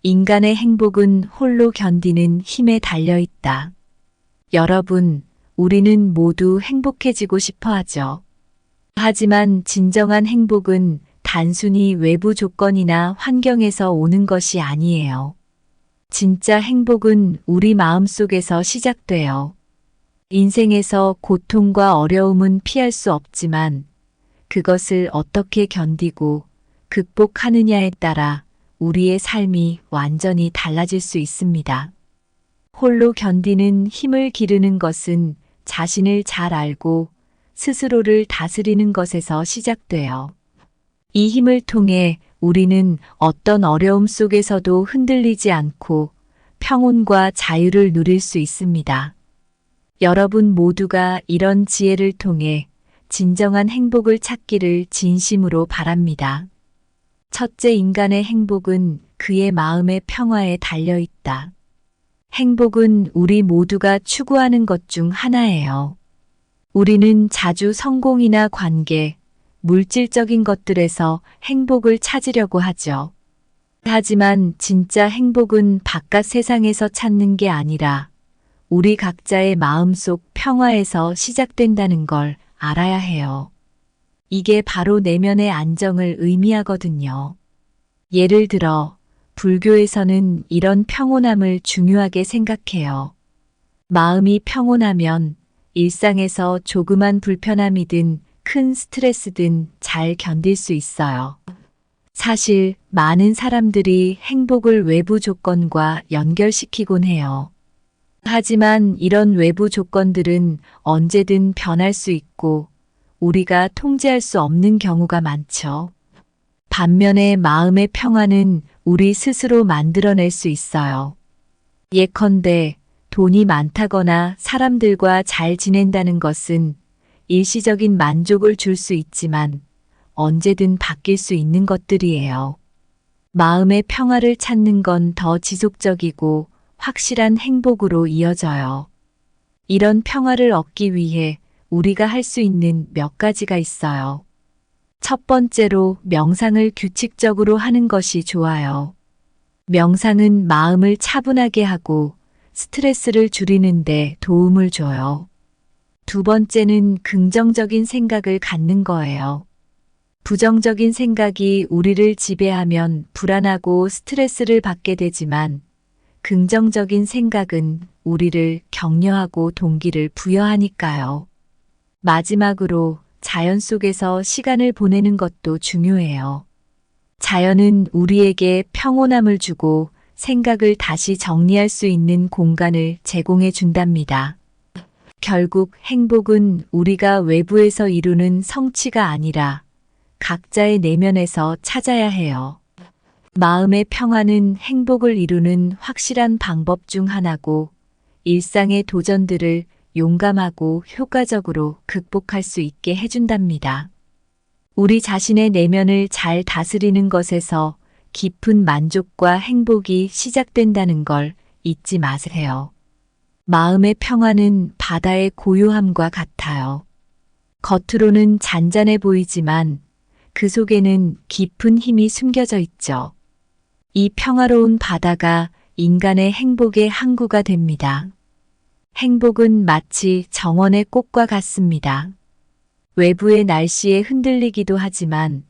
인간의 행복은 홀로 견디는 힘에 달려 있다. 여러분, 우리는 모두 행복해지고 싶어 하죠. 하지만 진정한 행복은 단순히 외부 조건이나 환경에서 오는 것이 아니에요. 진짜 행복은 우리 마음속에서 시작돼요. 인생에서 고통과 어려움은 피할 수 없지만 그것을 어떻게 견디고 극복하느냐에 따라 우리의 삶이 완전히 달라질 수 있습니다. 홀로 견디는 힘을 기르는 것은 자신을 잘 알고 스스로를 다스리는 것에서 시작돼요. 이 힘을 통해 우리는 어떤 어려움 속에서도 흔들리지 않고 평온과 자유를 누릴 수 있습니다. 여러분 모두가 이런 지혜를 통해 진정한 행복을 찾기를 진심으로 바랍니다. 첫째, 인간의 행복은 그의 마음의 평화에 달려 있다. 행복은 우리 모두가 추구하는 것 중 하나예요. 우리는 자주 성공이나 관계, 물질적인 것들에서 행복을 찾으려고 하죠. 하지만 진짜 행복은 바깥 세상에서 찾는 게 아니라 우리 각자의 마음속 평화에서 시작된다는 걸 알아야 해요. 이게 바로 내면의 안정을 의미하거든요. 예를 들어, 불교에서는 이런 평온함을 중요하게 생각해요. 마음이 평온하면 일상에서 조그만 불편함이든 큰 스트레스든 잘 견딜 수 있어요. 사실 많은 사람들이 행복을 외부 조건과 연결시키곤 해요. 하지만 이런 외부 조건들은 언제든 변할 수 있고 우리가 통제할 수 없는 경우가 많죠. 반면에 마음의 평화는 우리 스스로 만들어낼 수 있어요. 예컨대 돈이 많다거나 사람들과 잘 지낸다는 것은 일시적인 만족을 줄 수 있지만 언제든 바뀔 수 있는 것들이에요. 마음의 평화를 찾는 건 더 지속적이고 확실한 행복으로 이어져요. 이런 평화를 얻기 위해 우리가 할 수 있는 몇 가지가 있어요. 첫 번째로 명상을 규칙적으로 하는 것이 좋아요. 명상은 마음을 차분하게 하고 스트레스를 줄이는데 도움을 줘요. 두 번째는 긍정적인 생각을 갖는 거예요. 부정적인 생각이 우리를 지배하면 불안하고 스트레스를 받게 되지만 긍정적인 생각은 우리를 격려하고 동기를 부여하니까요. 마지막으로 자연 속에서 시간을 보내는 것도 중요해요. 자연은 우리에게 평온함을 주고 생각을 다시 정리할 수 있는 공간을 제공해 준답니다. 결국 행복은 우리가 외부에서 이루는 성취가 아니라 각자의 내면에서 찾아야 해요. 마음의 평화는 행복을 이루는 확실한 방법 중 하나고 일상의 도전들을 용감하고 효과적으로 극복할 수 있게 해준답니다. 우리 자신의 내면을 잘 다스리는 것에서 깊은 만족과 행복이 시작된다는 걸 잊지 마세요. 마음의 평화는 바다의 고요함과 같아요. 겉으로는 잔잔해 보이지만 그 속에는 깊은 힘이 숨겨져 있죠. 이 평화로운 바다가 인간의 행복의 항구가 됩니다. 행복은 마치 정원의 꽃과 같습니다. 외부의 날씨에 흔들리기도 하지만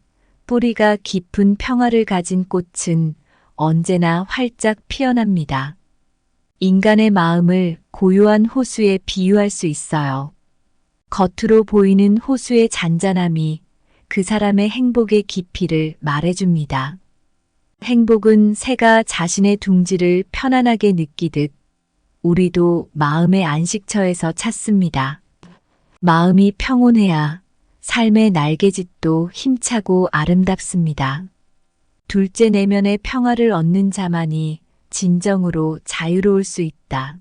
뿌리가 깊은 평화를 가진 꽃은 언제나 활짝 피어납니다. 인간의 마음을 고요한 호수에 비유할 수 있어요. 겉으로 보이는 호수의 잔잔함이 그 사람의 행복의 깊이를 말해줍니다. 행복은 새가 자신의 둥지를 편안하게 느끼듯 우리도 마음의 안식처에서 찾습니다. 마음이 평온해야 삶의 날개짓도 힘차고 아름답습니다. 둘째, 내면의 평화를 얻는 자만이 진정으로 자유로울 수 있다.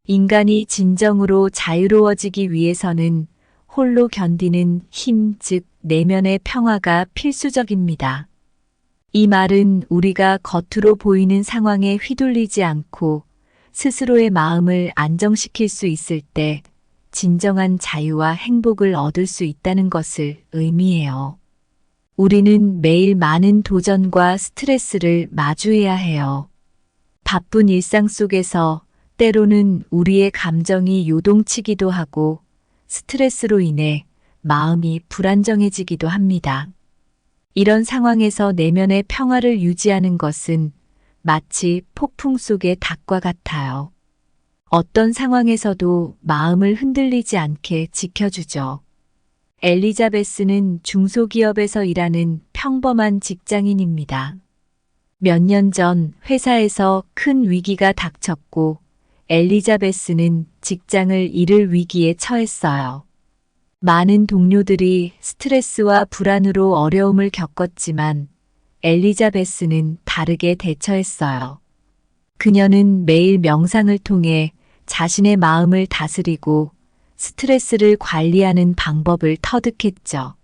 인간이 진정으로 자유로워지기 위해서는 홀로 견디는 힘, 즉 내면의 평화가 필수적입니다. 이 말은 우리가 겉으로 보이는 상황에 휘둘리지 않고 스스로의 마음을 안정시킬 수 있을 때 진정한 자유와 행복을 얻을 수 있다는 것을 의미해요. 우리는 매일 많은 도전과 스트레스를 마주해야 해요. 바쁜 일상 속에서 때로는 우리의 감정이 요동치기도 하고 스트레스로 인해 마음이 불안정해지기도 합니다. 이런 상황에서 내면의 평화를 유지하는 것은 마치 폭풍 속의 닭과 같아요. 어떤 상황에서도 마음을 흔들리지 않게 지켜주죠. 엘리자베스는 중소기업에서 일하는 평범한 직장인입니다. 몇 년 전 회사에서 큰 위기가 닥쳤고 엘리자베스는 직장을 잃을 위기에 처했어요. 많은 동료들이 스트레스와 불안으로 어려움을 겪었지만 엘리자베스는 다르게 대처했어요. 그녀는 매일 명상을 통해 자신의 마음을 다스리고 스트레스를 관리하는 방법을 터득했죠.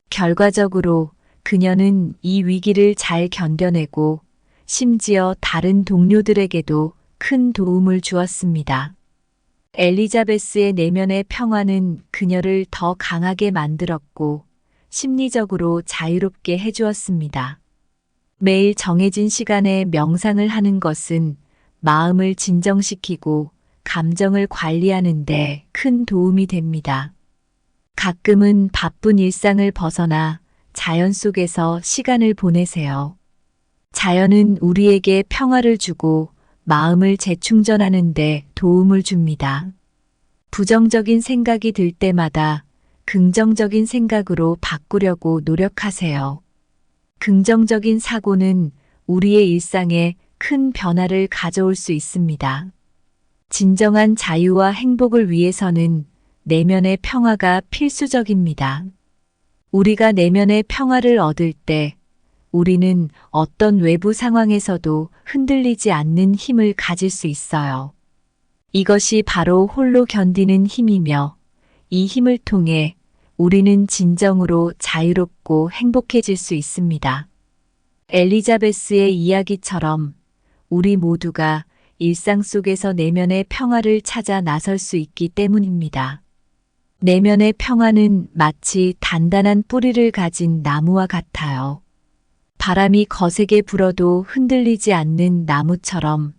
결과적으로 그녀는 이 위기를 잘 견뎌내고 심지어 다른 동료들에게도 큰 도움을 주었습니다. 엘리자베스의 내면의 평화는 그녀를 더 강하게 만들었고 심리적으로 자유롭게 해주었습니다. 매일 정해진 시간에 명상을 하는 것은 마음을 진정시키고 감정을 관리하는 데 큰 도움이 됩니다. 가끔은 바쁜 일상을 벗어나 자연 속에서 시간을 보내세요. 자연은 우리에게 평화를 주고 마음을 재충전하는 데 도움을 줍니다. 부정적인 생각이 들 때마다 긍정적인 생각으로 바꾸려고 노력하세요. 긍정적인 사고는 우리의 일상에 큰 변화를 가져올 수 있습니다. 진정한 자유와 행복을 위해서는 내면의 평화가 필수적입니다. 우리가 내면의 평화를 얻을 때 우리는 어떤 외부 상황에서도 흔들리지 않는 힘을 가질 수 있어요. 이것이 바로 홀로 견디는 힘이며 이 힘을 통해 우리는 진정으로 자유롭고 행복해질 수 있습니다. 엘리자베스의 이야기처럼 우리 모두가 일상 속에서 내면의 평화를 찾아 나설 수 있기 때문입니다. 내면의 평화는 마치 단단한 뿌리를 가진 나무와 같아요. 바람이 거세게 불어도 흔들리지 않는 나무처럼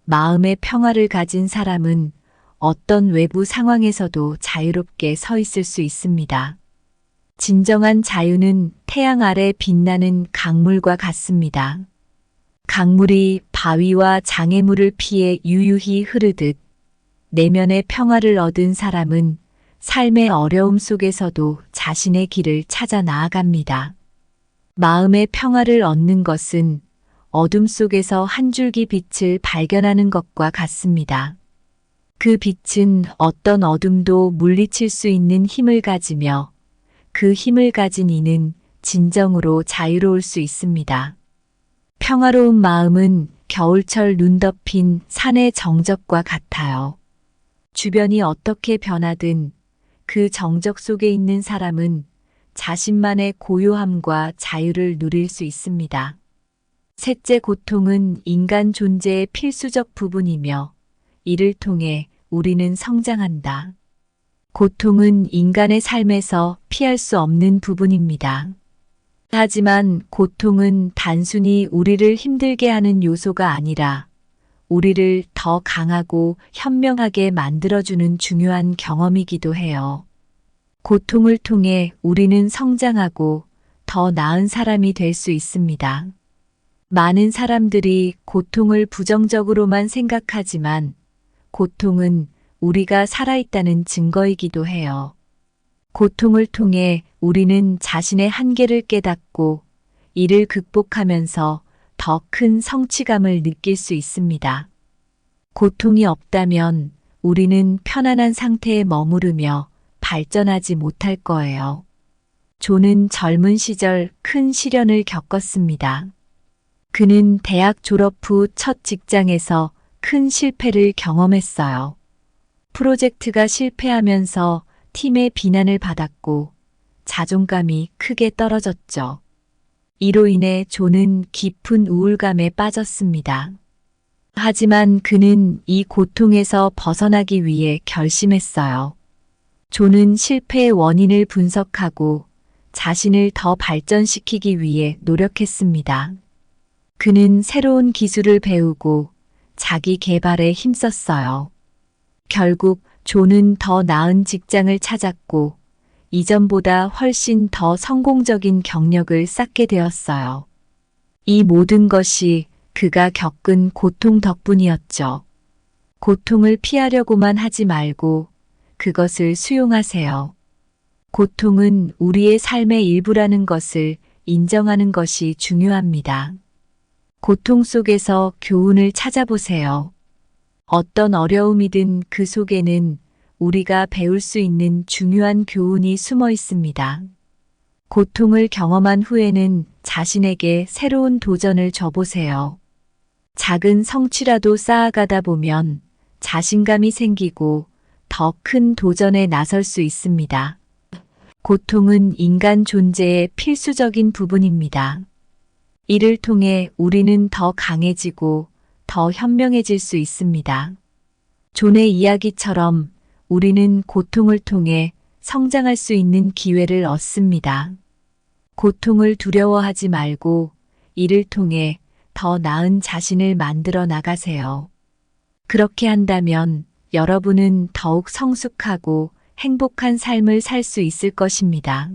마음의 평화를 가진 사람은 어떤 외부 상황에서도 자유롭게 서 있을 수 있습니다. 진정한 자유는 태양 아래 빛나는 강물과 같습니다. 강물이 바위와 장애물을 피해 유유히 흐르듯 내면의 평화를 얻은 사람은 삶의 어려움 속에서도 자신의 길을 찾아 나아갑니다. 마음의 평화를 얻는 것은 어둠 속에서 한 줄기 빛을 발견하는 것과 같습니다. 그 빛은 어떤 어둠도 물리칠 수 있는 힘을 가지며 그 힘을 가진 이는 진정으로 자유로울 수 있습니다. 평화로운 마음은 겨울철 눈 덮인 산의 정적과 같아요. 주변이 어떻게 변하든 그 정적 속에 있는 사람은 자신만의 고요함과 자유를 누릴 수 있습니다. 셋째, 고통은 인간 존재의 필수적 부분이며 이를 통해 우리는 성장한다. 고통은 인간의 삶에서 피할 수 없는 부분입니다. 하지만 고통은 단순히 우리를 힘들게 하는 요소가 아니라 우리를 더 강하고 현명하게 만들어주는 중요한 경험이기도 해요. 고통을 통해 우리는 성장하고 더 나은 사람이 될 수 있습니다. 많은 사람들이 고통을 부정적으로만 생각하지만 고통은 우리가 살아있다는 증거이기도 해요. 고통을 통해 우리는 자신의 한계를 깨닫고 이를 극복하면서 더 큰 성취감을 느낄 수 있습니다. 고통이 없다면 우리는 편안한 상태에 머무르며 발전하지 못할 거예요. 존은 젊은 시절 큰 시련을 겪었습니다. 그는 대학 졸업 후 첫 직장에서 큰 실패를 경험했어요. 프로젝트가 실패하면서 팀의 비난을 받았고 자존감이 크게 떨어졌죠. 이로 인해 존은 깊은 우울감에 빠졌습니다. 하지만 그는 이 고통에서 벗어나기 위해 결심했어요. 존은 실패의 원인을 분석하고 자신을 더 발전시키기 위해 노력했습니다. 그는 새로운 기술을 배우고 자기 개발에 힘썼어요. 결국 존은 더 나은 직장을 찾았고 이전보다 훨씬 더 성공적인 경력을 쌓게 되었어요. 이 모든 것이 그가 겪은 고통 덕분이었죠. 고통을 피하려고만 하지 말고 그것을 수용하세요. 고통은 우리의 삶의 일부라는 것을 인정하는 것이 중요합니다. 고통 속에서 교훈을 찾아보세요. 어떤 어려움이든 그 속에는 우리가 배울 수 있는 중요한 교훈이 숨어 있습니다. 고통을 경험한 후에는 자신에게 새로운 도전을 줘보세요. 작은 성취라도 쌓아가다 보면 자신감이 생기고 더 큰 도전에 나설 수 있습니다. 고통은 인간 존재의 필수적인 부분입니다. 이를 통해 우리는 더 강해지고 더 현명해질 수 있습니다. 존의 이야기처럼 우리는 고통을 통해 성장할 수 있는 기회를 얻습니다. 고통을 두려워하지 말고 이를 통해 더 나은 자신을 만들어 나가세요. 그렇게 한다면 여러분은 더욱 성숙하고 행복한 삶을 살 수 있을 것입니다.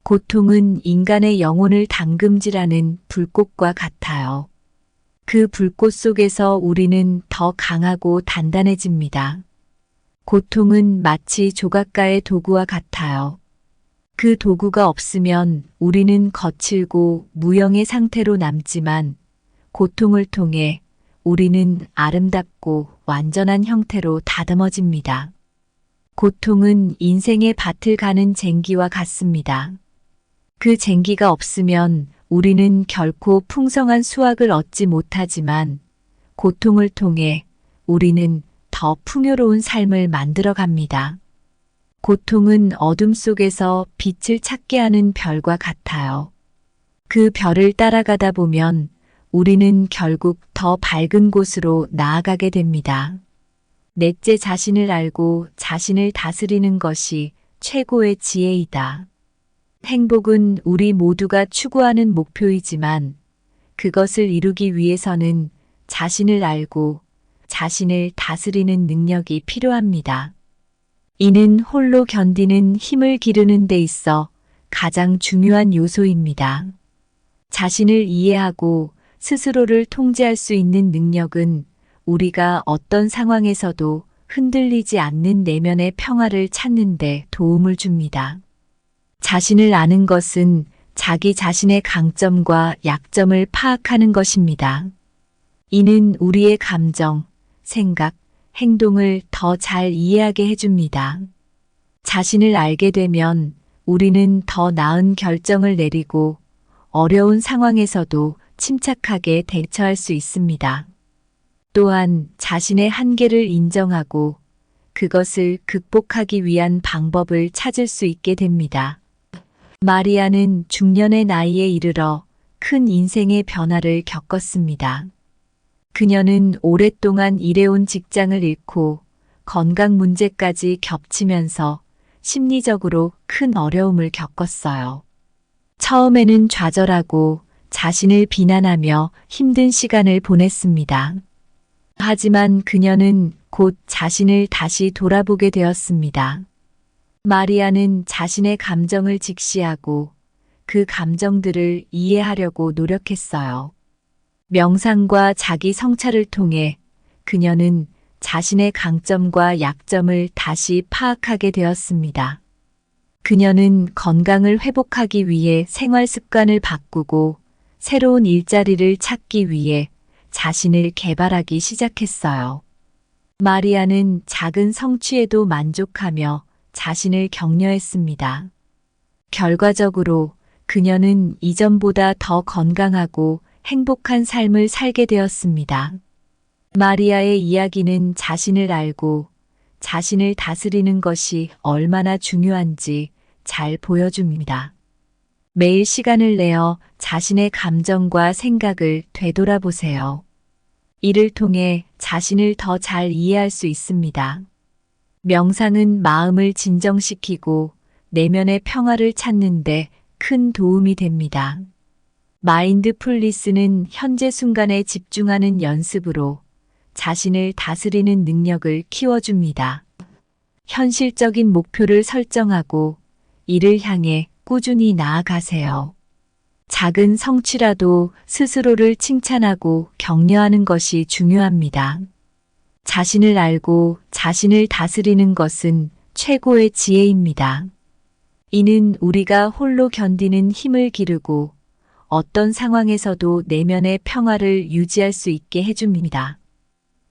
고통은 인간의 영혼을 담금질하는 불꽃과 같아요. 그 불꽃 속에서 우리는 더 강하고 단단해집니다. 고통은 마치 조각가의 도구와 같아요. 그 도구가 없으면 우리는 거칠고 무형의 상태로 남지만 고통을 통해 우리는 아름답고 완전한 형태로 다듬어집니다. 고통은 인생의 밭을 가는 쟁기와 같습니다. 그 쟁기가 없으면 우리는 결코 풍성한 수확을 얻지 못하지만 고통을 통해 우리는 더 풍요로운 삶을 만들어 갑니다. 고통은 어둠 속에서 빛을 찾게 하는 별과 같아요. 그 별을 따라가다 보면 우리는 결국 더 밝은 곳으로 나아가게 됩니다. 넷째, 자신을 알고 자신을 다스리는 것이 최고의 지혜이다. 행복은 우리 모두가 추구하는 목표이지만 그것을 이루기 위해서는 자신을 알고 자신을 다스리는 능력이 필요합니다. 이는 홀로 견디는 힘을 기르는 데 있어 가장 중요한 요소입니다. 자신을 이해하고 스스로를 통제할 수 있는 능력은 우리가 어떤 상황에서도 흔들리지 않는 내면의 평화를 찾는 데 도움을 줍니다. 자신을 아는 것은 자기 자신의 강점과 약점을 파악하는 것입니다. 이는 우리의 감정, 생각, 행동을 더 잘 이해하게 해줍니다. 자신을 알게 되면 우리는 더 나은 결정을 내리고 어려운 상황에서도 침착하게 대처할 수 있습니다. 또한 자신의 한계를 인정하고 그것을 극복하기 위한 방법을 찾을 수 있게 됩니다. 마리아는 중년의 나이에 이르러 큰 인생의 변화를 겪었습니다. 그녀는 오랫동안 일해온 직장을 잃고 건강 문제까지 겹치면서 심리적으로 큰 어려움을 겪었어요. 처음에는 좌절하고 자신을 비난하며 힘든 시간을 보냈습니다. 하지만 그녀는 곧 자신을 다시 돌아보게 되었습니다. 마리아는 자신의 감정을 직시하고 그 감정들을 이해하려고 노력했어요. 명상과 자기 성찰을 통해 그녀는 자신의 강점과 약점을 다시 파악하게 되었습니다. 그녀는 건강을 회복하기 위해 생활 습관을 바꾸고 새로운 일자리를 찾기 위해 자신을 개발하기 시작했어요. 마리아는 작은 성취에도 만족하며 자신을 격려했습니다. 결과적으로 그녀는 이전보다 더 건강하고 행복한 삶을 살게 되었습니다. 마리아의 이야기는 자신을 알고 자신을 다스리는 것이 얼마나 중요한지 잘 보여줍니다. 매일 시간을 내어 자신의 감정과 생각을 되돌아보세요. 이를 통해 자신을 더 잘 이해할 수 있습니다. 명상은 마음을 진정시키고 내면의 평화를 찾는 데 큰 도움이 됩니다. 마인드풀니스는 현재 순간에 집중하는 연습으로 자신을 다스리는 능력을 키워줍니다. 현실적인 목표를 설정하고 이를 향해 꾸준히 나아가세요. 작은 성취라도 스스로를 칭찬하고 격려하는 것이 중요합니다. 자신을 알고 자신을 다스리는 것은 최고의 지혜입니다. 이는 우리가 홀로 견디는 힘을 기르고 어떤 상황에서도 내면의 평화를 유지할 수 있게 해줍니다.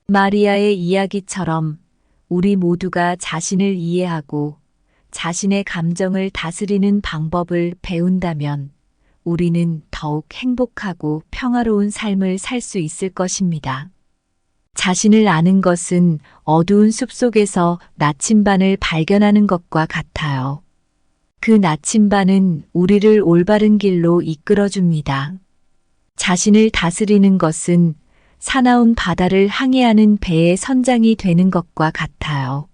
마리아의 이야기처럼 우리 모두가 자신을 이해하고 자신의 감정을 다스리는 방법을 배운다면 우리는 더욱 행복하고 평화로운 삶을 살 수 있을 것입니다. 자신을 아는 것은 어두운 숲속에서 나침반을 발견하는 것과 같아요. 그 나침반은 우리를 올바른 길로 이끌어줍니다. 자신을 다스리는 것은 사나운 바다를 항해하는 배의 선장이 되는 것과 같아요.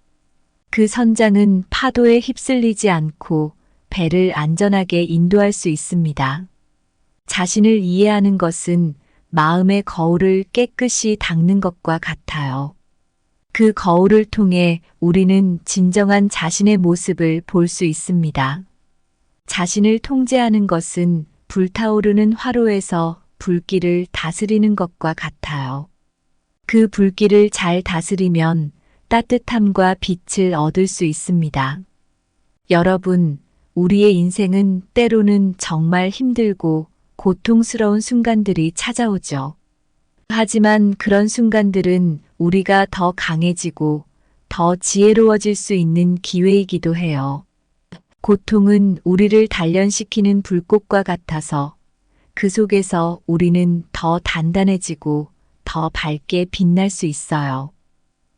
그 선장은 파도에 휩쓸리지 않고 배를 안전하게 인도할 수 있습니다. 자신을 이해하는 것은 마음의 거울을 깨끗이 닦는 것과 같아요. 그 거울을 통해 우리는 진정한 자신의 모습을 볼 수 있습니다. 자신을 통제하는 것은 불타오르는 화로에서 불길을 다스리는 것과 같아요. 그 불길을 잘 다스리면 따뜻함과 빛을 얻을 수 있습니다. 여러분, 우리의 인생은 때로는 정말 힘들고 고통스러운 순간들이 찾아오죠. 하지만 그런 순간들은 우리가 더 강해지고 더 지혜로워질 수 있는 기회이기도 해요. 고통은 우리를 단련시키는 불꽃과 같아서 그 속에서 우리는 더 단단해지고 더 밝게 빛날 수 있어요.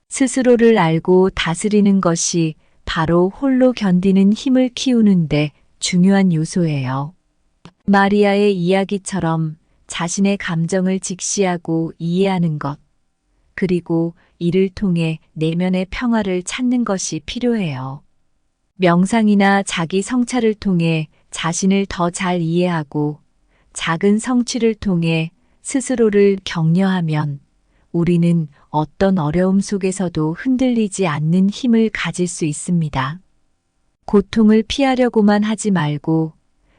스스로를 알고 다스리는 것이 바로 홀로 견디는 힘을 키우는데 중요한 요소예요. 마리아의 이야기처럼 자신의 감정을 직시하고 이해하는 것, 그리고 이를 통해 내면의 평화를 찾는 것이 필요해요. 명상이나 자기 성찰을 통해 자신을 더 잘 이해하고 작은 성취를 통해 스스로를 격려하면 우리는 어떤 어려움 속에서도 흔들리지 않는 힘을 가질 수 있습니다. 고통을 피하려고만 하지 말고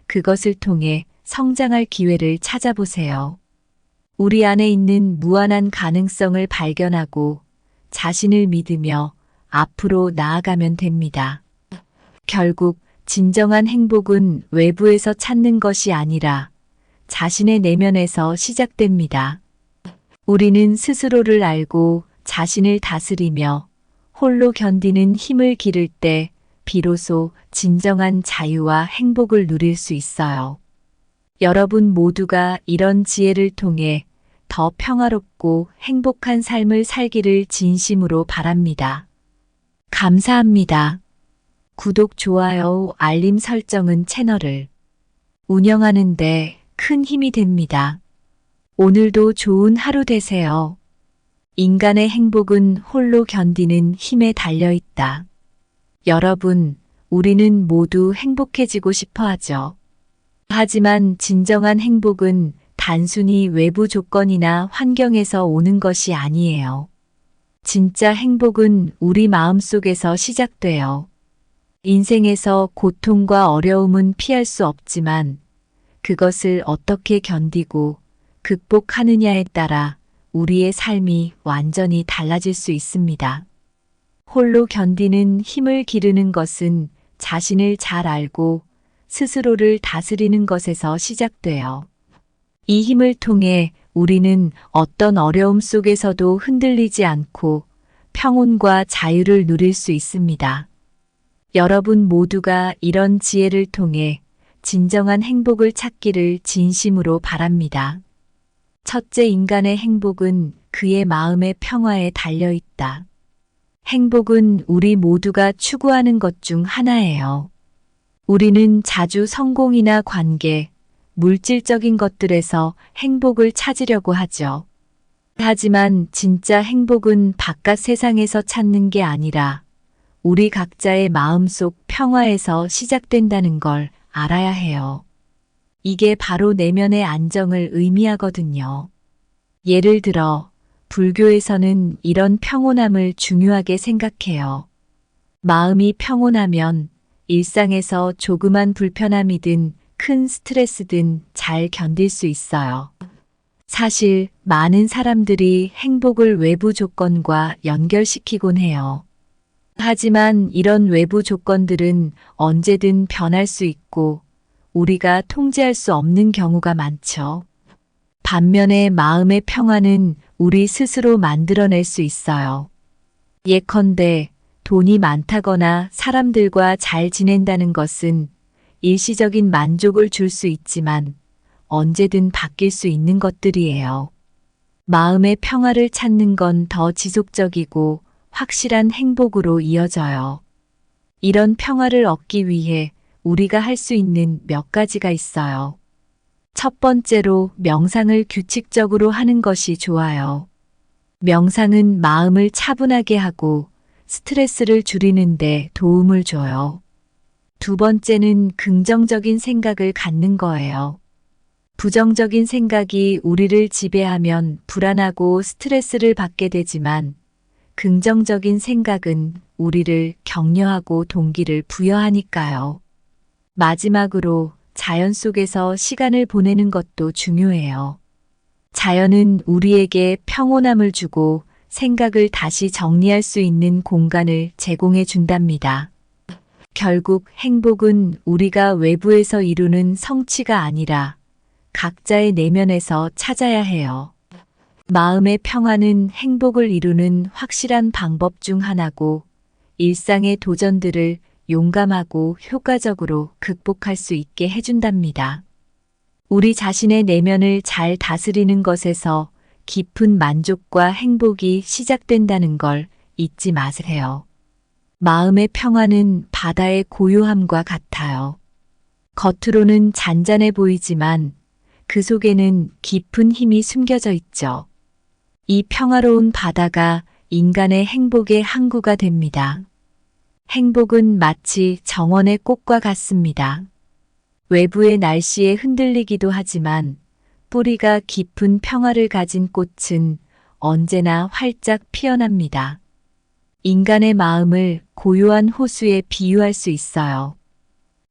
그것을 통해 성장할 기회를 찾아보세요. 우리 안에 있는 무한한 가능성을 발견하고 자신을 믿으며 앞으로 나아가면 됩니다. 결국 진정한 행복은 외부에서 찾는 것이 아니라 자신의 내면에서 시작됩니다. 우리는 스스로를 알고 자신을 다스리며 홀로 견디는 힘을 기를 때 비로소 진정한 자유와 행복을 누릴 수 있어요. 여러분 모두가 이런 지혜를 통해 더 평화롭고 행복한 삶을 살기를 진심으로 바랍니다. 감사합니다. 구독, 좋아요, 알림 설정은 채널을 운영하는 데 큰 힘이 됩니다. 오늘도 좋은 하루 되세요. 인간의 행복은 홀로 견디는 힘에 달려 있다. 여러분, 우리는 모두 행복해지고 싶어 하죠. 하지만 진정한 행복은 단순히 외부 조건이나 환경에서 오는 것이 아니에요. 진짜 행복은 우리 마음속에서 시작돼요. 인생에서 고통과 어려움은 피할 수 없지만 그것을 어떻게 견디고 극복하느냐에 따라 우리의 삶이 완전히 달라질 수 있습니다. 홀로 견디는 힘을 기르는 것은 자신을 잘 알고 스스로를 다스리는 것에서 시작돼요. 이 힘을 통해 우리는 어떤 어려움 속에서도 흔들리지 않고 평온과 자유를 누릴 수 있습니다. 여러분 모두가 이런 지혜를 통해 진정한 행복을 찾기를 진심으로 바랍니다. 첫째, 인간의 행복은 그의 마음의 평화에 달려 있다. 행복은 우리 모두가 추구하는 것 중 하나예요. 우리는 자주 성공이나 관계, 물질적인 것들에서 행복을 찾으려고 하죠. 하지만 진짜 행복은 바깥 세상에서 찾는 게 아니라 우리 각자의 마음속 평화에서 시작된다는 걸 알아야 해요. 이게 바로 내면의 안정을 의미하거든요. 예를 들어 불교에서는 이런 평온함을 중요하게 생각해요. 마음이 평온하면 일상에서 조그만 불편함이든 큰 스트레스든 잘 견딜 수 있어요. 사실 많은 사람들이 행복을 외부 조건과 연결시키곤 해요. 하지만 이런 외부 조건들은 언제든 변할 수 있고 우리가 통제할 수 없는 경우가 많죠. 반면에 마음의 평화는 우리 스스로 만들어낼 수 있어요. 예컨대 돈이 많다거나 사람들과 잘 지낸다는 것은 일시적인 만족을 줄 수 있지만 언제든 바뀔 수 있는 것들이에요. 마음의 평화를 찾는 건 더 지속적이고 확실한 행복으로 이어져요. 이런 평화를 얻기 위해 우리가 할 수 있는 몇 가지가 있어요. 첫 번째로 명상을 규칙적으로 하는 것이 좋아요. 명상은 마음을 차분하게 하고 스트레스를 줄이는데 도움을 줘요. 두 번째는 긍정적인 생각을 갖는 거예요. 부정적인 생각이 우리를 지배하면 불안하고 스트레스를 받게 되지만 긍정적인 생각은 우리를 격려하고 동기를 부여하니까요. 마지막으로 자연 속에서 시간을 보내는 것도 중요해요. 자연은 우리에게 평온함을 주고 생각을 다시 정리할 수 있는 공간을 제공해 준답니다. 결국 행복은 우리가 외부에서 이루는 성취가 아니라 각자의 내면에서 찾아야 해요. 마음의 평화는 행복을 이루는 확실한 방법 중 하나고 일상의 도전들을 용감하고 효과적으로 극복할 수 있게 해준답니다. 우리 자신의 내면을 잘 다스리는 것에서 깊은 만족과 행복이 시작된다는 걸 잊지 마세요. 마음의 평화는 바다의 고요함과 같아요. 겉으로는 잔잔해 보이지만 그 속에는 깊은 힘이 숨겨져 있죠. 이 평화로운 바다가 인간의 행복의 항구가 됩니다. 행복은 마치 정원의 꽃과 같습니다. 외부의 날씨에 흔들리기도 하지만 뿌리가 깊은 평화를 가진 꽃은 언제나 활짝 피어납니다. 인간의 마음을 고요한 호수에 비유할 수 있어요.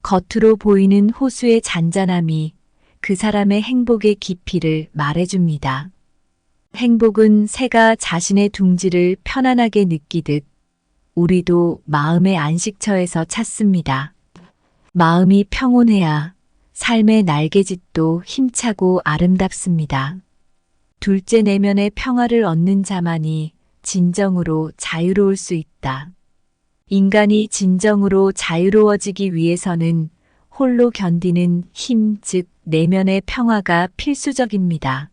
겉으로 보이는 호수의 잔잔함이 그 사람의 행복의 깊이를 말해줍니다. 행복은 새가 자신의 둥지를 편안하게 느끼듯 우리도 마음의 안식처에서 찾습니다. 마음이 평온해야 삶의 날개짓도 힘차고 아름답습니다. 둘째 내면의 평화를 얻는 자만이 진정으로 자유로울 수 있다. 인간이 진정으로 자유로워지기 위해서는 홀로 견디는 힘, 즉 내면의 평화가 필수적입니다.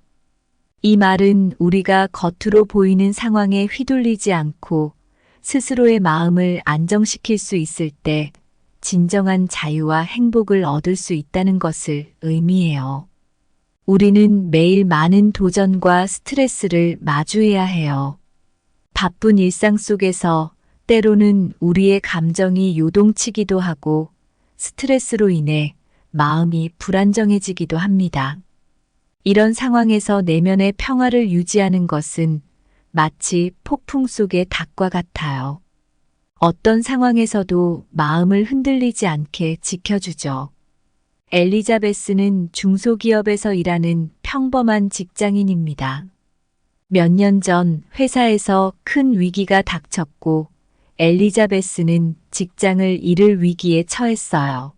이 말은 우리가 겉으로 보이는 상황에 휘둘리지 않고 스스로의 마음을 안정시킬 수 있을 때 진정한 자유와 행복을 얻을 수 있다는 것을 의미해요. 우리는 매일 많은 도전과 스트레스를 마주해야 해요. 바쁜 일상 속에서 때로는 우리의 감정이 요동치기도 하고 스트레스로 인해 마음이 불안정해지기도 합니다. 이런 상황에서 내면의 평화를 유지하는 것은 마치 폭풍 속의 닭과 같아요. 어떤 상황에서도 마음을 흔들리지 않게 지켜주죠. 엘리자베스는 중소기업에서 일하는 평범한 직장인입니다. 몇 년 전 회사에서 큰 위기가 닥쳤고 엘리자베스는 직장을 잃을 위기에 처했어요.